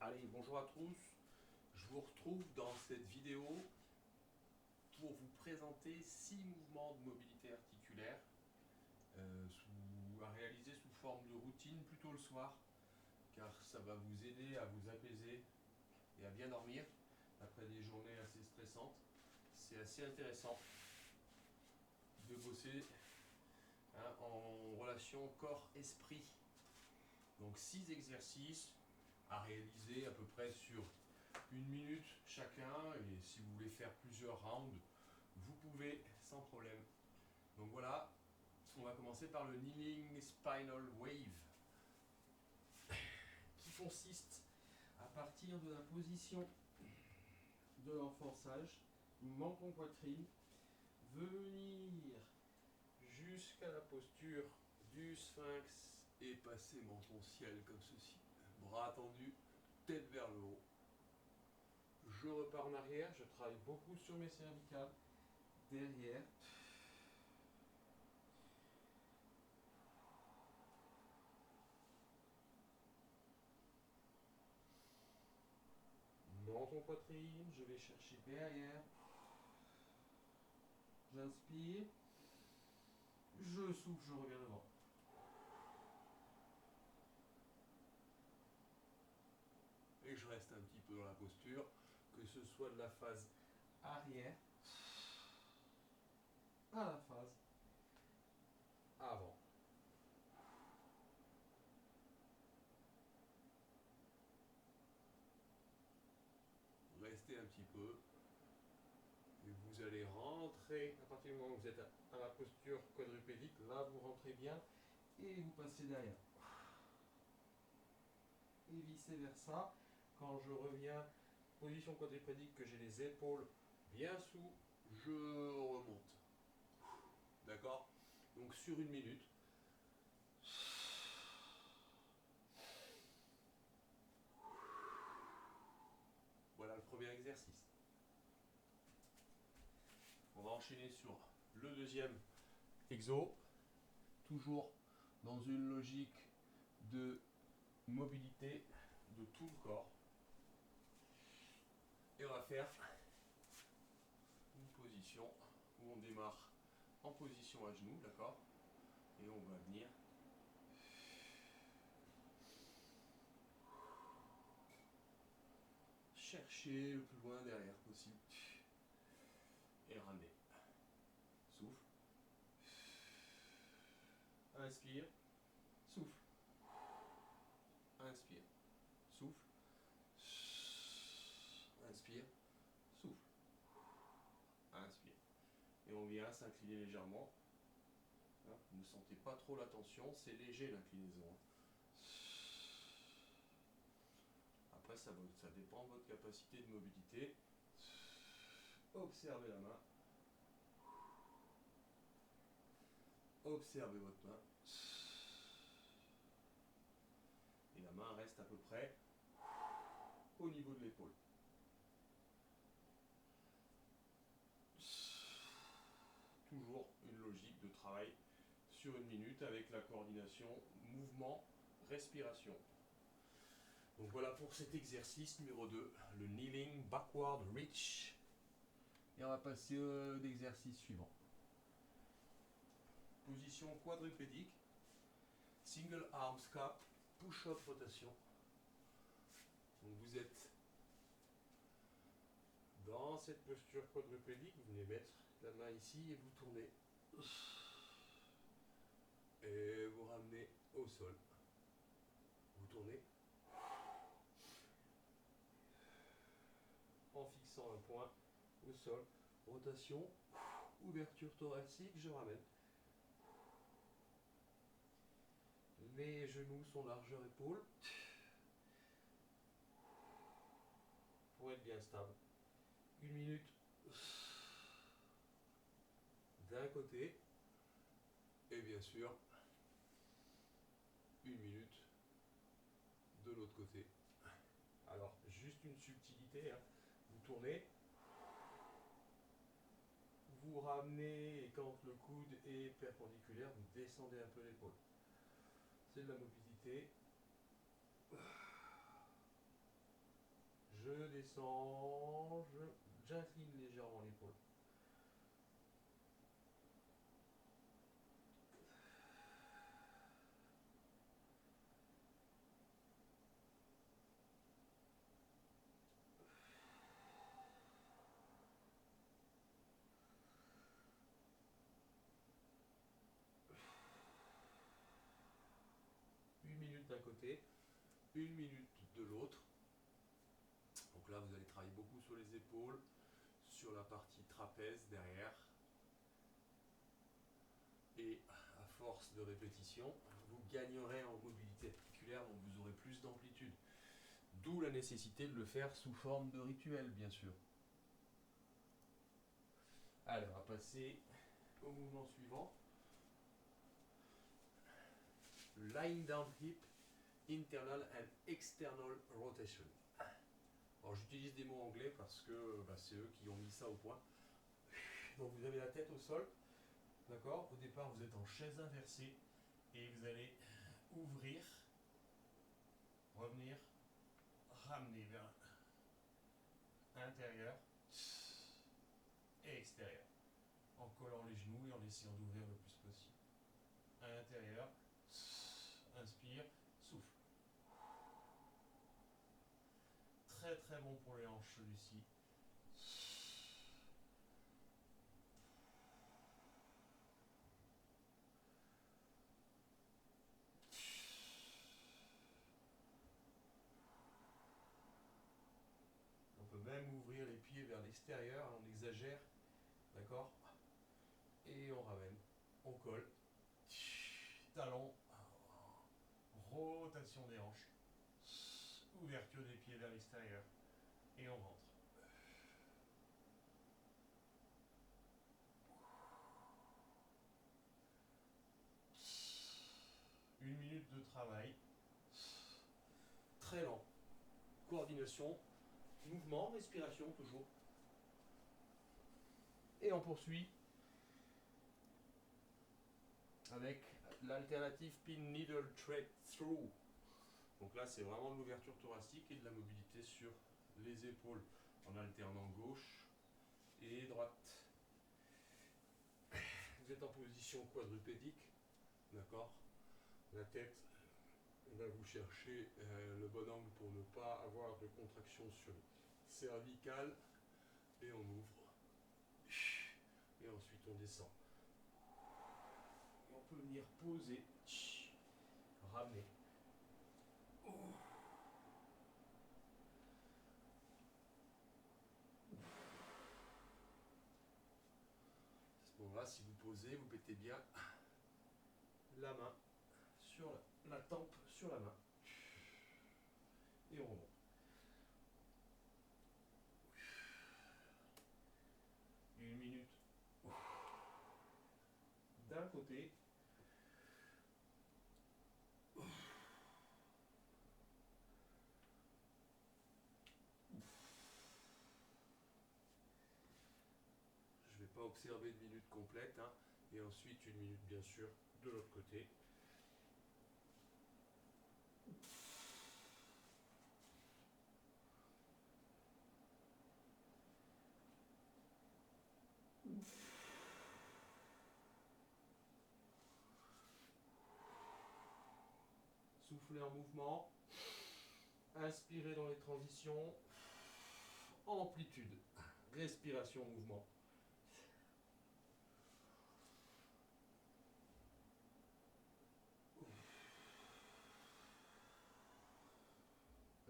Allez, bonjour à tous. Je vous retrouve dans cette vidéo pour vous présenter 6 mouvements de mobilité articulaire à réaliser sous forme de routine plutôt le soir, car ça va vous aider à vous apaiser et à bien dormir après des journées assez stressantes. C'est assez intéressant de bosser en relation corps-esprit. Donc 6 exercices à réaliser à peu près sur 1 minute chacun, et si vous voulez faire plusieurs rounds, vous pouvez sans problème. Donc voilà, on va commencer par le Kneeling Spinal Wave, qui consiste à partir de la position de l'enfonçage, menton poitrine, venir jusqu'à la posture du sphinx et passer menton ciel comme ceci, bras tendus, tête vers le haut. Je repars en arrière, je travaille beaucoup sur mes cervicales, derrière. Menton poitrine, je vais chercher derrière. J'inspire. Je souffle, je reviens devant. Et je reste un petit peu dans la posture, que ce soit de la phase arrière à la phase avant. Restez un petit peu. Et vous allez rentrer, à partir du moment où vous êtes à la posture quadrupédique, là vous rentrez bien et vous passez derrière. Et vice versa, quand je reviens, position quadrupédique, que j'ai les épaules bien sous, je remonte. D'accord? Donc sur 1 minute. Voilà le premier exercice. On va enchaîner sur le deuxième exo, toujours dans une logique de mobilité de tout le corps. Et on va faire une position où on démarre en position à genoux, d'accord? Et on va venir chercher le plus loin derrière possible. Et ramener. Souffle. Inspire. Souffle. Inspire. Souffle. Inspire. Souffle. Inspire. Et on vient s'incliner légèrement. Ne sentez pas trop la tension, c'est léger l'inclinaison. Après, ça dépend de votre capacité de mobilité. Observez la main. Observez votre main. Et la main reste à peu près au niveau de l'épaule. Toujours une logique de travail sur 1 minute avec la coordination mouvement-respiration. Donc voilà pour cet exercice numéro 2, le Kneeling Backward Reach. Et on va passer à l'exercice suivant. Position quadrupédique, single arm squat, push-up rotation. Donc vous êtes dans cette posture quadrupédique, vous venez mettre la main ici et vous tournez. Et vous ramenez au sol. Vous tournez en fixant un point au sol. Rotation, ouverture thoracique, je ramène. Les genoux sont largeur épaule. Pour être bien stable. 1 minute d'un côté. Et bien sûr, 1 minute de l'autre côté. Alors, juste une subtilité, vous tournez, vous ramenez, et quand le coude est perpendiculaire, vous descendez un peu l'épaule. C'est de la mobilité. je descends, j'incline légèrement l'épaule. Une minute d'un côté, une minute de l'autre. Donc là, vous allez travailler beaucoup sur les épaules, sur la partie trapèze derrière. Et à force de répétition, vous gagnerez en mobilité articulaire, donc vous aurez plus d'amplitude. D'où la nécessité de le faire sous forme de rituel, bien sûr. Allez, on va passer au mouvement suivant. Lying down hip, internal and external rotation. Alors j'utilise des mots anglais parce que c'est eux qui ont mis ça au point. Donc vous avez la tête au sol, d'accord? Au départ vous êtes en chaise inversée et vous allez ouvrir, revenir, ramener vers intérieur et extérieur, en collant les genoux et en essayant d'ouvrir le plus possible. Intérieur, inspire, souffle. Très très bon pour les hanches celui-ci. On peut même ouvrir les pieds vers l'extérieur, on exagère, d'accord? Et on ramène, on colle, talon, rotation des hanches, ouverture des pieds vers l'extérieur, et on rentre. Une minute de travail, très lent, coordination, mouvement, respiration toujours. Et on poursuit avec l'alternative pin needle thread through. Donc là c'est vraiment de l'ouverture thoracique et de la mobilité sur les épaules en alternant gauche et droite. Vous êtes en position quadrupédique, d'accord? La tête va vous chercher le bon angle pour ne pas avoir de contraction sur le cervical et on ouvre et ensuite on descend. Et on peut venir poser, ramener. Là, si vous posez, vous mettez bien la main sur la tempe sur la main et on remonte. Une minute d'un côté. Je ne vais pas observer une minute complète, hein, et ensuite une minute bien sûr de l'autre côté. Soufflez en mouvement, inspirez dans les transitions, amplitude, respiration, mouvement.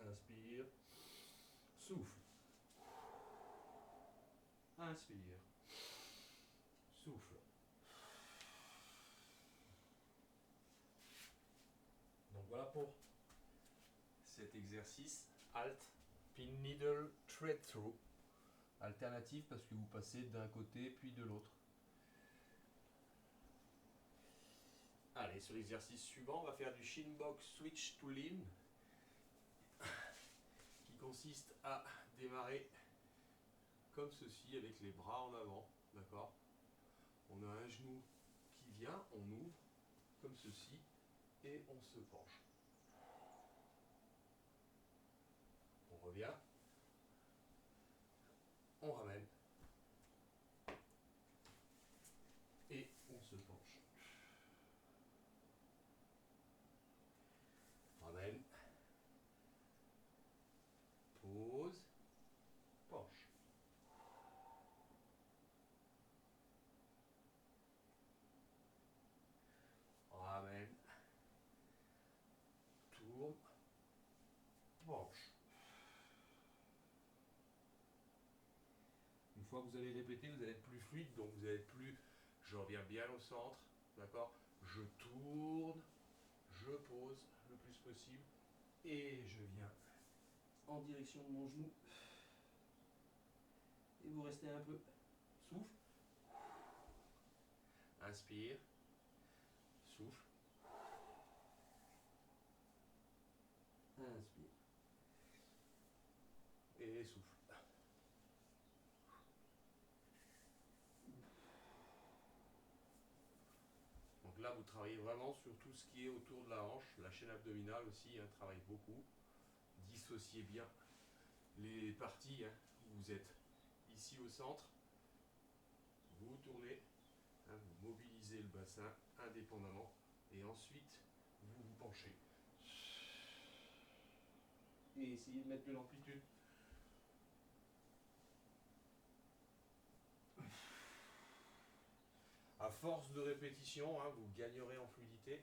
Inspire, souffle. Inspire, souffle. Donc voilà pour cet exercice halt, pin needle thread through. Alternative parce que vous passez d'un côté puis de l'autre. Allez, sur l'exercice suivant, on va faire du shin box switch to lean, qui consiste à démarrer comme ceci avec les bras en avant, d'accord? On a un genou qui vient, on ouvre comme ceci et on se penche. On revient, penche. Une fois que vous allez répéter, vous allez être plus fluide, donc vous allez être plus. Je reviens bien au centre, d'accord? Je tourne, je pose le plus possible et je viens en direction de mon genou. Et vous restez un peu. Souffle. Inspire. Souffle. Inspire. Et souffle. Donc là, vous travaillez vraiment sur tout ce qui est autour de la hanche. La chaîne abdominale aussi travaille beaucoup. Dissociez bien les parties. Vous êtes ici au centre. Vous tournez. Vous mobilisez le bassin indépendamment. Et ensuite, vous vous penchez. Et essayez de mettre de l'amplitude. À force de répétition, vous gagnerez en fluidité.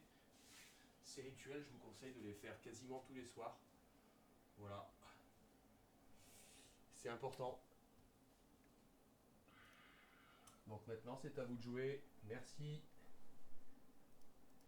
Ces rituels, je vous conseille de les faire quasiment tous les soirs. Voilà. C'est important. Donc maintenant, c'est à vous de jouer. Merci.